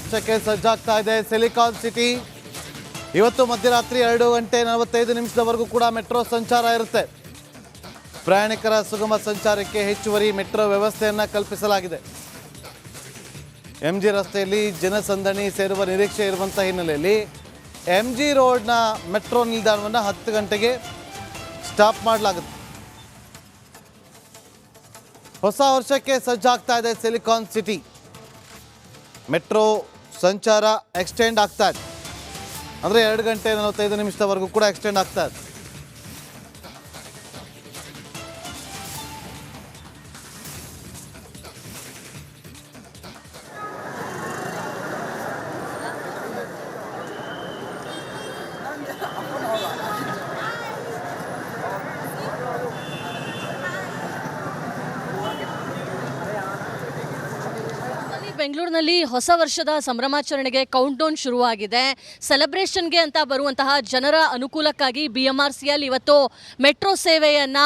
ವರ್ಷಕ್ಕೆ ಸಜ್ಜಾಗ್ತಾ ಇದೆ silicon city. ಇವತ್ತು ಮಧ್ಯರಾತ್ರಿ 2:45 ಕೂಡ ಮೆಟ್ರೋ ಸಂಚಾರ ಇರುತ್ತೆ. ಪ್ರಯಾಣಿಕರ ಸುಗಮ ಸಂಚಾರಕ್ಕೆ ಹೆಚ್ಚುವರಿ ಮೆಟ್ರೋ ವ್ಯವಸ್ಥೆಯನ್ನು ಕಲ್ಪಿಸಲಾಗಿದೆ. ಎಂಜಿ ರಸ್ತೆಯಲ್ಲಿ ಜನಸಂದಣಿ ಸೇರುವ ನಿರೀಕ್ಷೆ ಇರುವಂಥ ಹಿನ್ನೆಲೆಯಲ್ಲಿ ಎಂಜಿ ರೋಡ್ನ ಮೆಟ್ರೋ ನಿಲ್ದಾಣವನ್ನು 10 ಗಂಟೆಗೆ ಸ್ಟಾಪ್ ಮಾಡಲಾಗುತ್ತೆ. ಹೊಸ ವರ್ಷಕ್ಕೆ ಸಜ್ಜಾಗ್ತಾ ಇದೆ ಸಿಲಿಕಾನ್ ಸಿಟಿ. ಮೆಟ್ರೋ ಸಂಚಾರ ಎಕ್ಸ್ಟೆಂಡ್ ಆಗ್ತಾ ಇದೆ. ಅಂದರೆ 2:45 ಕೂಡ ಎಕ್ಸ್ಟೆಂಡ್ ಆಗ್ತಾ ಇದೆ. ಬೆಂಗಳೂರಿನಲ್ಲಿ ಹೊಸ ವರ್ಷದ ಸಂಭ್ರಮಾಚರಣೆಗೆ ಕೌಂಟ್ ಡೌನ್ ಶುರುವಾಗಿದೆ. ಸೆಲೆಬ್ರೇಷನ್ಗೆ ಅಂತ ಬರುವಂತಹ ಜನರ ಅನುಕೂಲಕ್ಕಾಗಿ BMRCL ಇವತ್ತು ಮೆಟ್ರೋ ಸೇವೆಯನ್ನು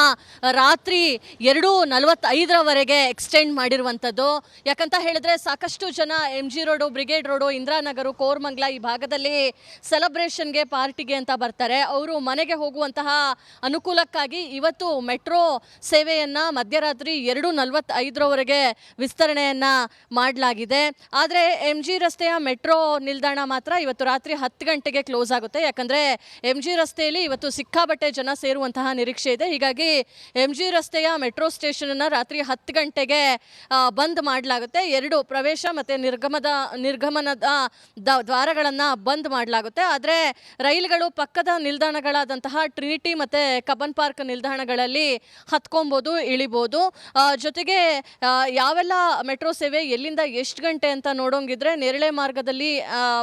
ರಾತ್ರಿ 2:45 ಎಕ್ಸ್ಟೆಂಡ್ ಮಾಡಿರುವಂಥದ್ದು. ಯಾಕಂತ ಹೇಳಿದ್ರೆ ಸಾಕಷ್ಟು ಜನ MG road, brigade road, Indiranagar, Koramangala ಈ ಭಾಗದಲ್ಲಿ ಸೆಲೆಬ್ರೇಷನ್ಗೆ ಪಾರ್ಟಿಗೆ ಅಂತ ಬರ್ತಾರೆ. ಅವರು ಮನೆಗೆ ಹೋಗುವಂತಹ ಅನುಕೂಲಕ್ಕಾಗಿ ಇವತ್ತು ಮೆಟ್ರೋ ಸೇವೆಯನ್ನು ಮಧ್ಯರಾತ್ರಿ 2:45 ವಿಸ್ತರಣೆಯನ್ನು ಮಾಡಲಾಗಿದೆ. ಆದರೆ MG ರಸ್ತೆಯ ಮೆಟ್ರೋ ನಿಲ್ದಾಣ ಮಾತ್ರ ಇವತ್ತು ರಾತ್ರಿ 10 ಗಂಟೆಗೆ ಕ್ಲೋಸ್ ಆಗುತ್ತೆ. ಯಾಕಂದರೆ MG ರಸ್ತೆಯಲ್ಲಿ ಇವತ್ತು ಸಿಕ್ಕಾಬಟ್ಟೆ ಜನ ಸೇರುವಂತಹ ನಿರೀಕ್ಷೆ ಇದೆ. ಹೀಗಾಗಿ MG ರಸ್ತೆಯ ಮೆಟ್ರೋ ಸ್ಟೇಷನನ್ನು ರಾತ್ರಿ 10 ಗಂಟೆಗೆ ಬಂದ್ ಮಾಡಲಾಗುತ್ತೆ. 2 ಪ್ರವೇಶ ಮತ್ತು ನಿರ್ಗಮನದ ದ್ವಾರಗಳನ್ನು ಬಂದ್ ಮಾಡಲಾಗುತ್ತೆ. ಆದರೆ ರೈಲುಗಳು ಪಕ್ಕದ ನಿಲ್ದಾಣಗಳಾದಂತಹ ಟ್ರಿನಿಟಿ ಮತ್ತು ಕಬ್ಬನ್ ಪಾರ್ಕ್ ನಿಲ್ದಾಣಗಳಲ್ಲಿ ಹತ್ಕೊಬೋದು, ಇಳಿಬೋದು. ಜೊತೆಗೆ ಯಾವೆಲ್ಲ ಮೆಟ್ರೋ ಸೇವೆ ಎಲ್ಲಿಂದ ಎಷ್ಟು ಗಂಟೆ ಅಂತ ನೋಡೋಂಗಿದ್ರೆ ನೇರಳೆ ಮಾರ್ಗದಲ್ಲಿ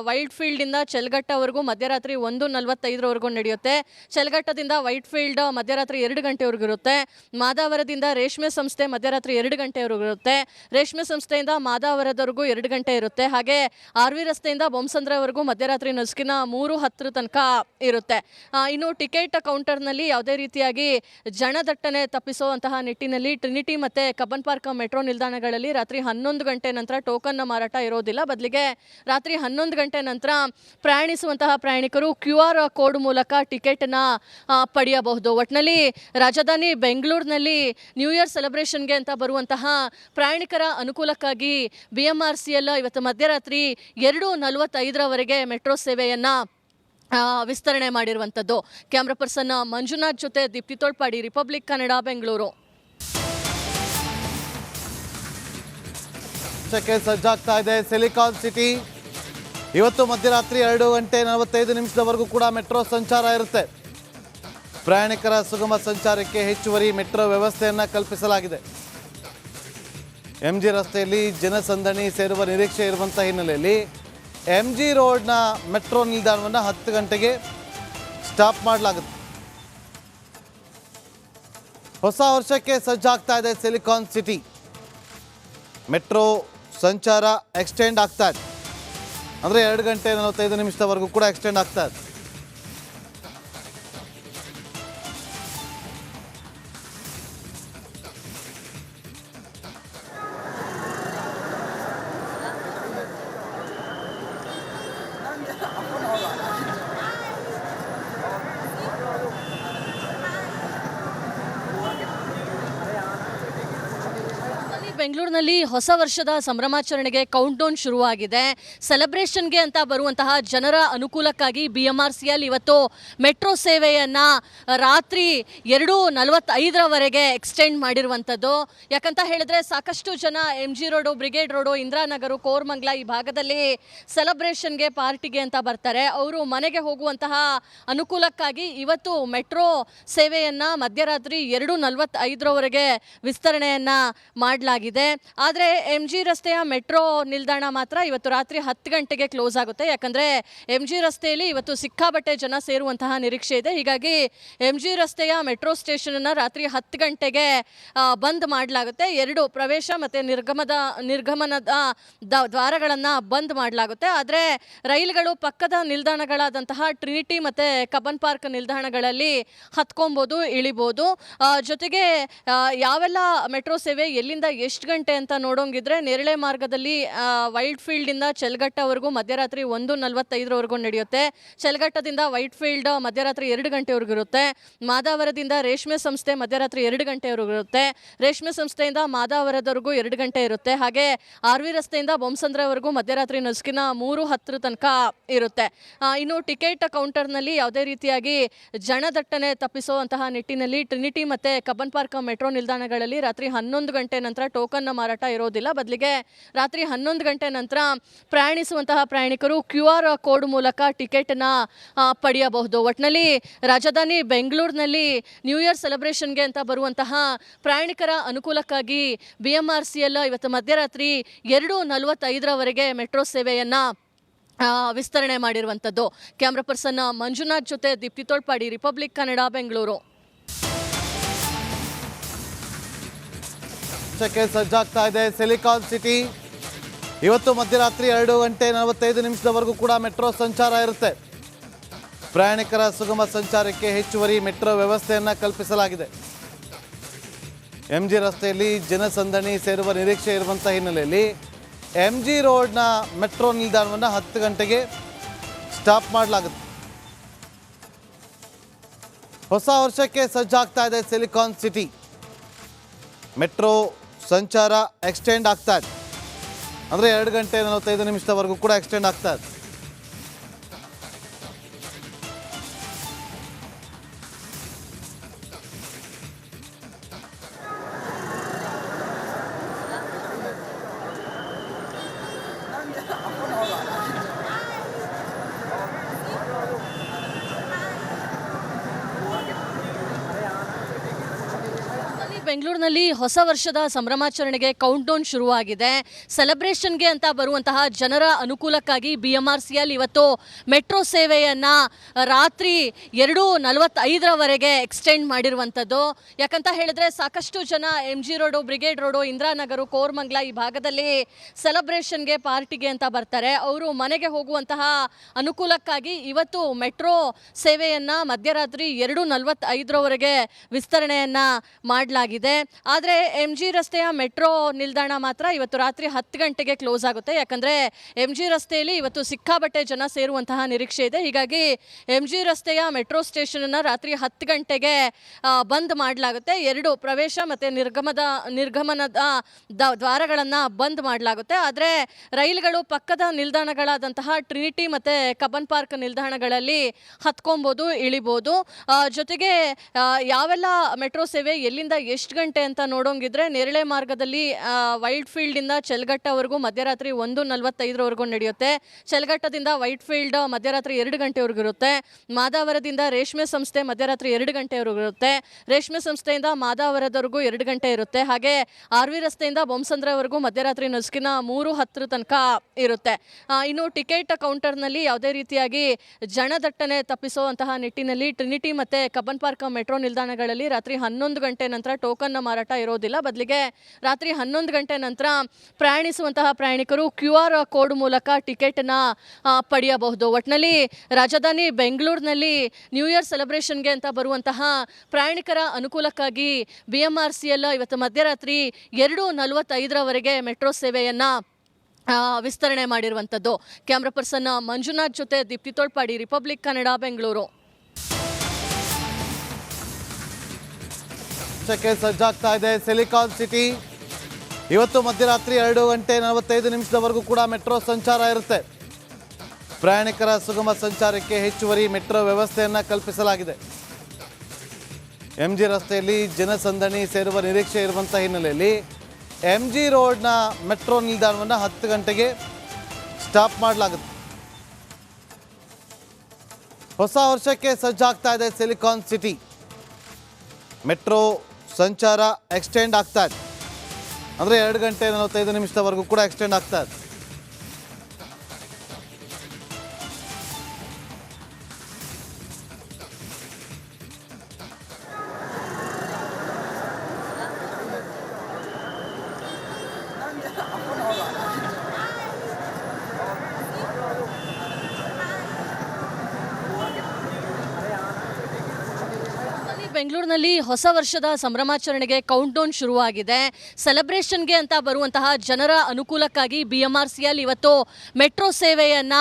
ವೈಟ್ ಫೀಲ್ಡಿಂದ ಚೆಲ್ಗಟ್ಟವರೆಗೂ ಮಧ್ಯರಾತ್ರಿ 1:45 ನಡೆಯುತ್ತೆ. ಚೆಲ್ಗಟ್ಟದಿಂದ ವೈಟ್ ಫೀಲ್ಡ್ ಮಧ್ಯರಾತ್ರಿ 2 ಗಂಟೆವರೆಗೂ ಇರುತ್ತೆ. ಮಾದಾವರದಿಂದ ರೇಷ್ಮೆ ಸಂಸ್ಥೆ ಮಧ್ಯರಾತ್ರಿ 2 ಗಂಟೆವರೆಗೂ ಇರುತ್ತೆ. ರೇಷ್ಮೆ ಸಂಸ್ಥೆಯಿಂದ ಮಾದಾವರದವರೆಗೂ 2 ಗಂಟೆ ಇರುತ್ತೆ. ಹಾಗೆ RV ರಸ್ತೆಯಿಂದ ಬೊಮ್ಮಸಂದ್ರವರೆಗೂ ಮಧ್ಯರಾತ್ರಿ ನಸುಕಿನ 3:10 ತನಕ ಇರುತ್ತೆ. ಇನ್ನು ಟಿಕೆಟ್ ಕೌಂಟರ್ನಲ್ಲಿ ಯಾವುದೇ ರೀತಿಯಾಗಿ ಜನದಟ್ಟಣೆ ತಪ್ಪಿಸುವಂತಹ ನಿಟ್ಟಿನಲ್ಲಿ ಟ್ರಿನಿಟಿ ಮತ್ತು ಕಬ್ಬನ್ ಪಾರ್ಕ್ ಮೆಟ್ರೋ ನಿಲ್ದಾಣಗಳಲ್ಲಿ ರಾತ್ರಿ 11 ಗಂಟೆ ನಂತರ ಟೋಕನ್ನ ಮಾರಾಟ ಇರೋದಿಲ್ಲ. ಬದಲಿಗೆ ರಾತ್ರಿ 11 ಗಂಟೆ ನಂತರ ಪ್ರಯಾಣಿಸುವಂತಹ ಪ್ರಯಾಣಿಕರು QR ಕೋಡ್ ಮೂಲಕ ಟಿಕೆಟನ್ನು ಪಡೆಯಬಹುದು. ಒಟ್ಟಿನಲ್ಲಿ ರಾಜಧಾನಿ ಬೆಂಗಳೂರಿನಲ್ಲಿ ನ್ಯೂ ಇಯರ್ ಸೆಲೆಬ್ರೇಷನ್ಗೆ ಅಂತ ಬರುವಂತಹ ಪ್ರಯಾಣಿಕರ ಅನುಕೂಲಕ್ಕಾಗಿ BMRCL ಇವತ್ತು ಮಧ್ಯರಾತ್ರಿ 2:45 ಮೆಟ್ರೋ ಸೇವೆಯನ್ನು ವಿಸ್ತರಣೆ ಮಾಡಿರುವಂಥದ್ದು. ಕ್ಯಾಮ್ರಾ ಪರ್ಸನ್ ಮಂಜುನಾಥ್ ಜೊತೆ ದೀಪ್ತಿ ತೋಳ್ಪಾಡಿ, ರಿಪಬ್ಲಿಕ್ ಕನ್ನಡ, ಬೆಂಗಳೂರು. ಸಜ್ಜಾಗ್ತಾ ಇದೆ ಸಿಲಿಕಾನ್ ಸಿಟಿ. ಇವತ್ತು ಮಧ್ಯರಾತ್ರಿ 2:45 ಕೂಡ ಮೆಟ್ರೋ ಸಂಚಾರ ಇರುತ್ತೆ. ಪ್ರಯಾಣಿಕರ ಸುಗಮ ಸಂಚಾರಕ್ಕೆ ಹೆಚ್ಚುವರಿ ಮೆಟ್ರೋ ವ್ಯವಸ್ಥೆಯನ್ನು ಕಲ್ಪಿಸಲಾಗಿದೆ. MG ರಸ್ತೆಯಲ್ಲಿ ಜನಸಂದಣಿ ಸೇರುವ ನಿರೀಕ್ಷೆ ಇರುವಂಥ ಹಿನ್ನೆಲೆಯಲ್ಲಿ MG ರೋಡ್ನ ಮೆಟ್ರೋ ನಿಲ್ದಾಣವನ್ನು 10 ಗಂಟೆಗೆ ಸ್ಟಾಪ್ ಮಾಡಲಾಗುತ್ತೆ. ಹೊಸ ವರ್ಷಕ್ಕೆ ಸಜ್ಜಾಗ್ತಾ ಇದೆ ಸಿಲಿಕಾನ್ ಸಿಟಿ. ಮೆಟ್ರೋ ಸಂಚಾರ ಎಕ್ಸ್ಟೆಂಡ್ ಆಗ್ತಾ ಇದೆ. ಅಂದರೆ 2:45 ಕೂಡ ಎಕ್ಸ್ಟೆಂಡ್ ಆಗ್ತಾ ಇದೆ. ಬೆಂಗಳೂರಿನಲ್ಲಿ ಹೊಸ ವರ್ಷದ ಸಂಭ್ರಮಾಚರಣೆಗೆ ಕೌಂಟ್ ಡೌನ್ ಶುರುವಾಗಿದೆ. ಸೆಲೆಬ್ರೇಷನ್ಗೆ ಅಂತ ಬರುವಂತಹ ಜನರ ಅನುಕೂಲಕ್ಕಾಗಿ BMRCL ಇವತ್ತು ಮೆಟ್ರೋ ಸೇವೆಯನ್ನು ರಾತ್ರಿ 2:45 ಎಕ್ಸ್ಟೆಂಡ್ ಮಾಡಿರುವಂಥದ್ದು. ಯಾಕಂತ ಹೇಳಿದ್ರೆ ಸಾಕಷ್ಟು ಜನ MG road, brigade road, Indiranagar, Koramangala ಈ ಭಾಗದಲ್ಲಿ ಸೆಲೆಬ್ರೇಷನ್ಗೆ ಪಾರ್ಟಿಗೆ ಅಂತ ಬರ್ತಾರೆ. ಅವರು ಮನೆಗೆ ಹೋಗುವಂತಹ ಅನುಕೂಲಕ್ಕಾಗಿ ಇವತ್ತು ಮೆಟ್ರೋ ಸೇವೆಯನ್ನು ಮಧ್ಯರಾತ್ರಿ 2:45 ವಿಸ್ತರಣೆಯನ್ನು ಮಾಡಲಾಗಿದೆ. ಆದರೆ MG ರಸ್ತೆಯ ಮೆಟ್ರೋ ನಿಲ್ದಾಣ ಮಾತ್ರ ಇವತ್ತು ರಾತ್ರಿ 10 ಗಂಟೆಗೆ ಕ್ಲೋಸ್ ಆಗುತ್ತೆ. ಯಾಕಂದರೆ MG ರಸ್ತೆಯಲ್ಲಿ ಇವತ್ತು ಸಿಕ್ಕಾಬಟ್ಟೆ ಜನ ಸೇರುವಂತಹ ನಿರೀಕ್ಷೆ ಇದೆ. ಹೀಗಾಗಿ MG ರಸ್ತೆಯ ಮೆಟ್ರೋ ಸ್ಟೇಷನನ್ನು ರಾತ್ರಿ 10 ಗಂಟೆಗೆ ಬಂದ್ ಮಾಡಲಾಗುತ್ತೆ. 2 ಪ್ರವೇಶ ಮತ್ತು ನಿರ್ಗಮನದ ದ್ವಾರಗಳನ್ನು ಬಂದ್ ಮಾಡಲಾಗುತ್ತೆ. ಆದರೆ ರೈಲುಗಳು ಪಕ್ಕದ ನಿಲ್ದಾಣಗಳಾದಂತಹ ಟ್ರಿನಿಟಿ ಮತ್ತು ಕಬ್ಬನ್ ಪಾರ್ಕ್ ನಿಲ್ದಾಣಗಳಲ್ಲಿ ಹತ್ಕೊಬೋದು, ಇಳಿಬೋದು. ಜೊತೆಗೆ ಯಾವೆಲ್ಲ ಮೆಟ್ರೋ ಸೇವೆ ಎಲ್ಲಿಂದ ಎಷ್ಟು ಎಷ್ಟು ಗಂಟೆ ಅಂತ ನೋಡೋಂಗಿದ್ರೆ ನೇರಳೆ ಮಾರ್ಗದಲ್ಲಿ ವೈಟ್ ಫೀಲ್ಡಿಂದ ಚೆಲ್ಗಟ್ಟವರೆಗೂ ಮಧ್ಯರಾತ್ರಿ 1:45 ನಡೆಯುತ್ತೆ. ಚೆಲ್ಗಟ್ಟದಿಂದ ವೈಟ್ ಫೀಲ್ಡ್ ಮಧ್ಯರಾತ್ರಿ 2 ಗಂಟೆವರೆಗೂ ಇರುತ್ತೆ. ಮಾದಾವರದಿಂದ ರೇಷ್ಮೆ ಸಂಸ್ಥೆ ಮಧ್ಯರಾತ್ರಿ 2 ಗಂಟೆವರೆಗೂ ಇರುತ್ತೆ. ರೇಷ್ಮೆ ಸಂಸ್ಥೆಯಿಂದ ಮಾದಾವರದವರೆಗೂ 2 ಗಂಟೆ ಇರುತ್ತೆ. ಹಾಗೆ RV ರಸ್ತೆಯಿಂದ ಬೊಮ್ಮಸಂದ್ರವರೆಗೂ ಮಧ್ಯರಾತ್ರಿ ನಸುಕಿನ 3:10 ತನಕ ಇರುತ್ತೆ. ಇನ್ನು ಟಿಕೆಟ್ ಕೌಂಟರ್ನಲ್ಲಿ ಯಾವುದೇ ರೀತಿಯಾಗಿ ಜನದಟ್ಟಣೆ ತಪ್ಪಿಸುವಂತಹ ನಿಟ್ಟಿನಲ್ಲಿ ಟ್ರಿನಿಟಿ ಮತ್ತು ಕಬ್ಬನ್ ಪಾರ್ಕ್ ಮೆಟ್ರೋ ನಿಲ್ದಾಣಗಳಲ್ಲಿ ರಾತ್ರಿ 11 ಗಂಟೆ ನಂತರ ಟೋಕನ್ನ ಮಾರಾಟ ಇರೋದಿಲ್ಲ. ಬದಲಿಗೆ ರಾತ್ರಿ 11 ಗಂಟೆ ನಂತರ ಪ್ರಯಾಣಿಸುವಂತಹ ಪ್ರಯಾಣಿಕರು QR ಕೋಡ್ ಮೂಲಕ ಟಿಕೆಟ್ನ ಪಡೆಯಬಹುದು. ಒಟ್ಟಿನಲ್ಲಿ ರಾಜಧಾನಿ ಬೆಂಗಳೂರಿನಲ್ಲಿ ನ್ಯೂ ಇಯರ್ ಸೆಲೆಬ್ರೇಷನ್ಗೆ ಅಂತ ಬರುವಂತಹ ಪ್ರಯಾಣಿಕರ ಅನುಕೂಲಕ್ಕಾಗಿ BMRCL ಇವತ್ತು ಮಧ್ಯರಾತ್ರಿ 2:45 ಮೆಟ್ರೋ ಸೇವೆಯನ್ನು ವಿಸ್ತರಣೆ ಮಾಡಿರುವಂಥದ್ದು. ಕ್ಯಾಮ್ರಾ ಪರ್ಸನ್ ಮಂಜುನಾಥ್ ಜೊತೆ ದೀಪ್ತಿ ತೋಳ್ಪಾಡಿ, ರಿಪಬ್ಲಿಕ್ ಕನ್ನಡ, ಬೆಂಗಳೂರು. ಸಜ್ಜಾಗ್ತಾ ಇದೆ ಸಿಲಿಕಾನ್ ಸಿಟಿ. ಇವತ್ತು ಮಧ್ಯರಾತ್ರಿ 2:45 ಕೂಡ ಮೆಟ್ರೋ ಸಂಚಾರ ಇರುತ್ತೆ. ಪ್ರಯಾಣಿಕರ ಸುಗಮ ಸಂಚಾರಕ್ಕೆ ಹೆಚ್ಚುವರಿ ಮೆಟ್ರೋ ವ್ಯವಸ್ಥೆಯನ್ನು ಕಲ್ಪಿಸಲಾಗಿದೆ. MG ರಸ್ತೆಯಲ್ಲಿ ಜನಸಂದಣಿ ಸೇರುವ ನಿರೀಕ್ಷೆ ಇರುವಂಥ ಹಿನ್ನೆಲೆಯಲ್ಲಿ MG ರೋಡ್ನ ಮೆಟ್ರೋ ನಿಲ್ದಾಣವನ್ನು 10 ಗಂಟೆಗೆ ಸ್ಟಾಪ್ ಮಾಡಲಾಗುತ್ತೆ. ಹೊಸ ವರ್ಷಕ್ಕೆ ಸಜ್ಜಾಗ್ತಾ ಇದೆ ಸಿಲಿಕಾನ್ ಸಿಟಿ. ಮೆಟ್ರೋ ಸಂಚಾರ ಎಕ್ಸ್ಟೆಂಡ್ ಆಗ್ತಾ ಇದೆ. ಅಂದರೆ 2:45 ಕೂಡ ಎಕ್ಸ್ಟೆಂಡ್ ಆಗ್ತಾ ಇದೆ. ಬೆಂಗಳೂರಿನಲ್ಲಿ ಹೊಸ ವರ್ಷದ ಸಂಭ್ರಮಾಚರಣೆಗೆ ಕೌಂಟ್ ಡೌನ್ ಶುರುವಾಗಿದೆ. ಸೆಲೆಬ್ರೇಷನ್ಗೆ ಅಂತ ಬರುವಂತಹ ಜನರ ಅನುಕೂಲಕ್ಕಾಗಿ BMRCL ಇವತ್ತು ಮೆಟ್ರೋ ಸೇವೆಯನ್ನು ರಾತ್ರಿ 2:45 ಎಕ್ಸ್ಟೆಂಡ್ ಮಾಡಿರುವಂಥದ್ದು. ಯಾಕಂತ ಹೇಳಿದ್ರೆ ಸಾಕಷ್ಟು ಜನ MG road, brigade road, Indiranagar, Koramangala ಈ ಭಾಗದಲ್ಲಿ ಸೆಲೆಬ್ರೇಷನ್ಗೆ ಪಾರ್ಟಿಗೆ ಅಂತ ಬರ್ತಾರೆ. ಅವರು ಮನೆಗೆ ಹೋಗುವಂತಹ ಅನುಕೂಲಕ್ಕಾಗಿ ಇವತ್ತು ಮೆಟ್ರೋ ಸೇವೆಯನ್ನು ಮಧ್ಯರಾತ್ರಿ 2:45 ವಿಸ್ತರಣೆಯನ್ನು ಮಾಡಲಾಗಿದೆ. ಆದರೆ MG ರಸ್ತೆಯ ಮೆಟ್ರೋ ನಿಲ್ದಾಣ ಮಾತ್ರ ಇವತ್ತು ರಾತ್ರಿ 10 ಗಂಟೆಗೆ ಕ್ಲೋಸ್ ಆಗುತ್ತೆ. ಯಾಕಂದರೆ MG ರಸ್ತೆಯಲ್ಲಿ ಇವತ್ತು ಸಿಕ್ಕಾಬಟ್ಟೆ ಜನ ಸೇರುವಂತಹ ನಿರೀಕ್ಷೆ ಇದೆ. ಹೀಗಾಗಿ MG ರಸ್ತೆಯ ಮೆಟ್ರೋ ಸ್ಟೇಷನನ್ನು ರಾತ್ರಿ 10 ಗಂಟೆಗೆ ಬಂದ್ ಮಾಡಲಾಗುತ್ತೆ. 2 ಪ್ರವೇಶ ಮತ್ತು ನಿರ್ಗಮನದ ದ್ವಾರಗಳನ್ನು ಬಂದ್ ಮಾಡಲಾಗುತ್ತೆ. ಆದರೆ ರೈಲುಗಳು ಪಕ್ಕದ ನಿಲ್ದಾಣಗಳಾದಂತಹ ಟ್ರಿನಿಟಿ ಮತ್ತು ಕಬ್ಬನ್ ಪಾರ್ಕ್ ನಿಲ್ದಾಣಗಳಲ್ಲಿ ಹತ್ಕೊಬೋದು, ಇಳಿಬೋದು. ಜೊತೆಗೆ ಯಾವೆಲ್ಲ ಮೆಟ್ರೋ ಸೇವೆ ಎಲ್ಲಿಂದ ಎಷ್ಟು ಗಂಟೆ ಅಂತ ನೋಡೋಂಗಿದ್ರೆ ನೇರಳೆ ಮಾರ್ಗದಲ್ಲಿ ವೈಟ್ ಫೀಲ್ಡಿಂದ ಚೆಲ್ಗಟ್ಟವರೆಗೂ ಮಧ್ಯರಾತ್ರಿ 1:45 ನಡೆಯುತ್ತೆ. ಚೆಲ್ಗಟ್ಟದಿಂದ ವೈಟ್ ಫೀಲ್ಡ್ ಮಧ್ಯರಾತ್ರಿ 2 ಗಂಟೆವರೆಗೂ ಇರುತ್ತೆ. ಮಾದಾವರದಿಂದ ರೇಷ್ಮೆ ಸಂಸ್ಥೆ ಮಧ್ಯರಾತ್ರಿ 2 ಗಂಟೆವರೆಗೂ ಇರುತ್ತೆ. ರೇಷ್ಮೆ ಸಂಸ್ಥೆಯಿಂದ ಮಾದಾವರದವರೆಗೂ 2 ಗಂಟೆ ಇರುತ್ತೆ. ಹಾಗೆ RV ರಸ್ತೆಯಿಂದ ಬೊಮ್ಮಸಂದ್ರವರೆಗೂ ಮಧ್ಯರಾತ್ರಿ ನಸುಕಿನ 3:10 ತನಕ ಇರುತ್ತೆ. ಇನ್ನು ಟಿಕೆಟ್ ಕೌಂಟರ್ನಲ್ಲಿ ಯಾವುದೇ ರೀತಿಯಾಗಿ ಜನದಟ್ಟಣೆ ತಪ್ಪಿಸುವಂತಹ ನಿಟ್ಟಿನಲ್ಲಿ ಟ್ರಿನಿಟಿ ಮತ್ತು ಕಬ್ಬನ್ ಪಾರ್ಕ್ ಮೆಟ್ರೋ ನಿಲ್ದಾಣಗಳಲ್ಲಿ ರಾತ್ರಿ 11 ಗಂಟೆ ನಂತರ ಟೋಕನ್ನ ಮಾರಾಟ ಇರೋದಿಲ್ಲ. ಬದಲಿಗೆ ರಾತ್ರಿ 11 ಗಂಟೆ ನಂತರ ಪ್ರಯಾಣಿಸುವಂತಹ ಪ್ರಯಾಣಿಕರು QR ಕೋಡ್ ಮೂಲಕ ಟಿಕೆಟ್ನ ಪಡೆಯಬಹುದು. ಒಟ್ಟಿನಲ್ಲಿ ರಾಜಧಾನಿ ಬೆಂಗಳೂರಿನಲ್ಲಿ ನ್ಯೂ ಇಯರ್ ಸೆಲೆಬ್ರೇಷನ್ಗೆ ಅಂತ ಬರುವಂತಹ ಪ್ರಯಾಣಿಕರ ಅನುಕೂಲಕ್ಕಾಗಿ BMRCL ಇವತ್ತು ಮಧ್ಯರಾತ್ರಿ 2:45 ಮೆಟ್ರೋ ಸೇವೆಯನ್ನು ವಿಸ್ತರಣೆ ಮಾಡಿರುವಂಥದ್ದು. ಕ್ಯಾಮ್ರಾ ಪರ್ಸನ್ ಮಂಜುನಾಥ್ ಜೊತೆ ದೀಪ್ತಿ ತೋಳ್ಪಾಡಿ, ರಿಪಬ್ಲಿಕ್ ಕನ್ನಡ, ಬೆಂಗಳೂರು. ಸಜ್ಜಾಗ್ತಾ ಇದೆ ಸಿಲಿಕಾನ್ ಸಿಟಿ. ಇವತ್ತು ಮಧ್ಯರಾತ್ರಿ 2:45 ಕೂಡ ಮೆಟ್ರೋ ಸಂಚಾರ ಇರುತ್ತೆ. ಪ್ರಯಾಣಿಕರ ಸುಗಮ ಸಂಚಾರಕ್ಕೆ ಹೆಚ್ಚುವರಿ ಮೆಟ್ರೋ ವ್ಯವಸ್ಥೆಯನ್ನು ಕಲ್ಪಿಸಲಾಗಿದೆ. MG ರಸ್ತೆಯಲ್ಲಿ ಜನಸಂದಣಿ ಸೇರುವ ನಿರೀಕ್ಷೆ ಇರುವಂಥ ಹಿನ್ನೆಲೆಯಲ್ಲಿ MG ರೋಡ್ನ ಮೆಟ್ರೋ ನಿಲ್ದಾಣವನ್ನು 10 ಗಂಟೆಗೆ ಸ್ಟಾಪ್ ಮಾಡಲಾಗುತ್ತೆ. ಹೊಸ ವರ್ಷಕ್ಕೆ ಸಜ್ಜಾಗ್ತಾ ಇದೆ ಸಿಲಿಕಾನ್ ಸಿಟಿ. ಮೆಟ್ರೋ ಸಂಚಾರ ಎಕ್ಸ್ಟೆಂಡ್ ಆಗ್ತಾ ಇದೆ. ಅಂದರೆ 2:45 ಕೂಡ ಎಕ್ಸ್ಟೆಂಡ್ ಆಗ್ತಾ ಇದೆ. ಬೆಂಗಳೂರಿನಲ್ಲಿ ಹೊಸ ವರ್ಷದ ಸಂಭ್ರಮಾಚರಣೆಗೆ ಕೌಂಟ್ ಡೌನ್ ಶುರುವಾಗಿದೆ. ಸೆಲೆಬ್ರೇಷನ್ಗೆ ಅಂತ ಬರುವಂತಹ ಜನರ ಅನುಕೂಲಕ್ಕಾಗಿ BMRCL ಇವತ್ತು ಮೆಟ್ರೋ ಸೇವೆಯನ್ನ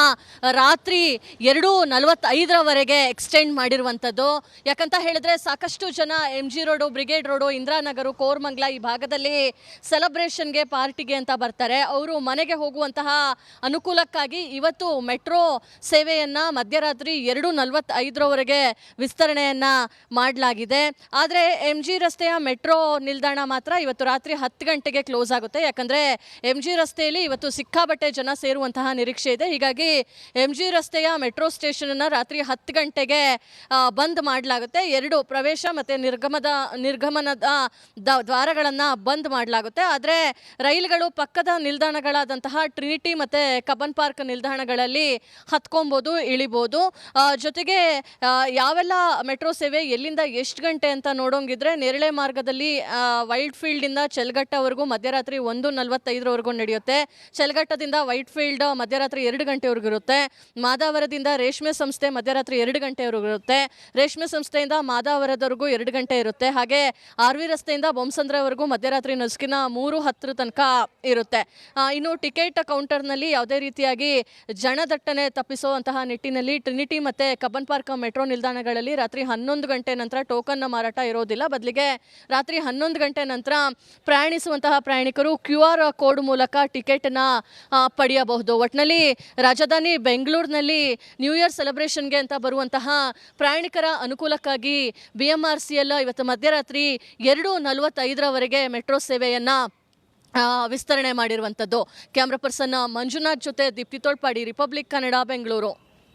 ರಾತ್ರಿ 2:45 ಎಕ್ಸ್ಟೆಂಡ್ ಮಾಡಿರುವಂಥದ್ದು. ಯಾಕಂತ ಹೇಳಿದ್ರೆ ಸಾಕಷ್ಟು ಜನ MG road, brigade road, Indiranagar, Koramangala ಈ ಭಾಗದಲ್ಲಿ ಸೆಲೆಬ್ರೇಷನ್ಗೆ ಪಾರ್ಟಿಗೆ ಅಂತ ಬರ್ತಾರೆ. ಅವರು ಮನೆಗೆ ಹೋಗುವಂತಹ ಅನುಕೂಲಕ್ಕಾಗಿ ಇವತ್ತು ಮೆಟ್ರೋ ಸೇವೆಯನ್ನ ಮಧ್ಯರಾತ್ರಿ 2:45 ವಿಸ್ತರಣೆಯನ್ನ ಮಾಡಲಾಗಿದೆ. ಆದರೆ MG ರಸ್ತೆಯ ಮೆಟ್ರೋ ನಿಲ್ದಾಣ ಮಾತ್ರ ಇವತ್ತು ರಾತ್ರಿ 10 ಗಂಟೆಗೆ ಕ್ಲೋಸ್ ಆಗುತ್ತೆ. ಯಾಕಂದರೆ MG ರಸ್ತೆಯಲ್ಲಿ ಇವತ್ತು ಸಿಕ್ಕಾಬಟ್ಟೆ ಜನ ಸೇರುವಂತಹ ನಿರೀಕ್ಷೆ ಇದೆ. ಹೀಗಾಗಿ MG ರಸ್ತೆಯ ಮೆಟ್ರೋ ಸ್ಟೇಷನನ್ನು ರಾತ್ರಿ 10 ಗಂಟೆಗೆ ಬಂದ್ ಮಾಡಲಾಗುತ್ತೆ. 2 ಪ್ರವೇಶ ಮತ್ತು ನಿರ್ಗಮನದ ದ್ವಾರಗಳನ್ನು ಬಂದ್ ಮಾಡಲಾಗುತ್ತೆ. ಆದರೆ ರೈಲುಗಳು ಪಕ್ಕದ ನಿಲ್ದಾಣಗಳಾದಂತಹ ಟ್ರಿನಿಟಿ ಮತ್ತು ಕಬ್ಬನ್ ಪಾರ್ಕ್ ನಿಲ್ದಾಣಗಳಲ್ಲಿ ಹತ್ಕೊಬೋದು, ಇಳಿಬೋದು. ಜೊತೆಗೆ ಯಾವೆಲ್ಲ ಮೆಟ್ರೋ ಸೇವೆ ಎಲ್ಲಿಂದ ಎಷ್ಟು ಗಂಟೆ ಅಂತ ನೋಡೋಂಗಿದ್ರೆ ನೇರಳೆ ಮಾರ್ಗದಲ್ಲಿ ವೈಟ್ ಫೀಲ್ಡಿಂದ ಚೆಲ್ಗಟ್ಟವರೆಗೂ ಮಧ್ಯರಾತ್ರಿ 1:45 ನಡೆಯುತ್ತೆ. ಚೆಲ್ಗಟ್ಟದಿಂದ ವೈಟ್ ಫೀಲ್ಡ್ ಮಧ್ಯರಾತ್ರಿ 2 ಗಂಟೆವರೆಗೂ ಇರುತ್ತೆ. ಮಾದಾವರದಿಂದ ರೇಷ್ಮೆ ಸಂಸ್ಥೆ ಮಧ್ಯರಾತ್ರಿ 2 ಗಂಟೆವರೆಗೂ ಇರುತ್ತೆ. ರೇಷ್ಮೆ ಸಂಸ್ಥೆಯಿಂದ ಮಾದಾವರದವರೆಗೂ 2 ಗಂಟೆ ಇರುತ್ತೆ. ಹಾಗೆ RV ರಸ್ತೆಯಿಂದ ಬೊಮ್ಮಸಂದ್ರವರೆಗೂ ಮಧ್ಯರಾತ್ರಿ ನಸುಕಿನ 3:10 ತನಕ ಇರುತ್ತೆ. ಇನ್ನು ಟಿಕೆಟ್ ಕೌಂಟರ್ನಲ್ಲಿ ಯಾವುದೇ ರೀತಿಯಾಗಿ ಜನದಟ್ಟಣೆ ತಪ್ಪಿಸುವಂತಹ ನಿಟ್ಟಿನಲ್ಲಿ ಟ್ರಿನಿಟಿ ಮತ್ತು ಕಬ್ಬನ್ ಪಾರ್ಕ್ ಮೆಟ್ರೋ ನಿಲ್ದಾಣಗಳಲ್ಲಿ ರಾತ್ರಿ 11 ಗಂಟೆ ನಂತರ ಟೋಕನ್ನ ಮಾರಾಟ ಇರೋದಿಲ್ಲ. ಬದಲಿಗೆ ರಾತ್ರಿ 11 ಗಂಟೆ ನಂತರ ಪ್ರಯಾಣಿಸುವಂತಹ ಪ್ರಯಾಣಿಕರು QR ಕೋಡ್ ಮೂಲಕ ಟಿಕೆಟನ್ನು ಪಡೆಯಬಹುದು. ಒಟ್ಟಿನಲ್ಲಿ ರಾಜಧಾನಿ ಬೆಂಗಳೂರಿನಲ್ಲಿ ನ್ಯೂ ಇಯರ್ ಸೆಲೆಬ್ರೇಷನ್ಗೆ ಅಂತ ಬರುವಂತಹ ಪ್ರಯಾಣಿಕರ ಅನುಕೂಲಕ್ಕಾಗಿ BMRCL ಇವತ್ತು ಮಧ್ಯರಾತ್ರಿ 2:45 ಮೆಟ್ರೋ ಸೇವೆಯನ್ನು ವಿಸ್ತರಣೆ ಮಾಡಿರುವಂಥದ್ದು. ಕ್ಯಾಮ್ರಾ ಪರ್ಸನ್ ಮಂಜುನಾಥ್ ಜೊತೆ ದೀಪ್ತಿ ತೋಳ್ಪಾಡಿ, ರಿಪಬ್ಲಿಕ್ ಕನ್ನಡ, ಬೆಂಗಳೂರು.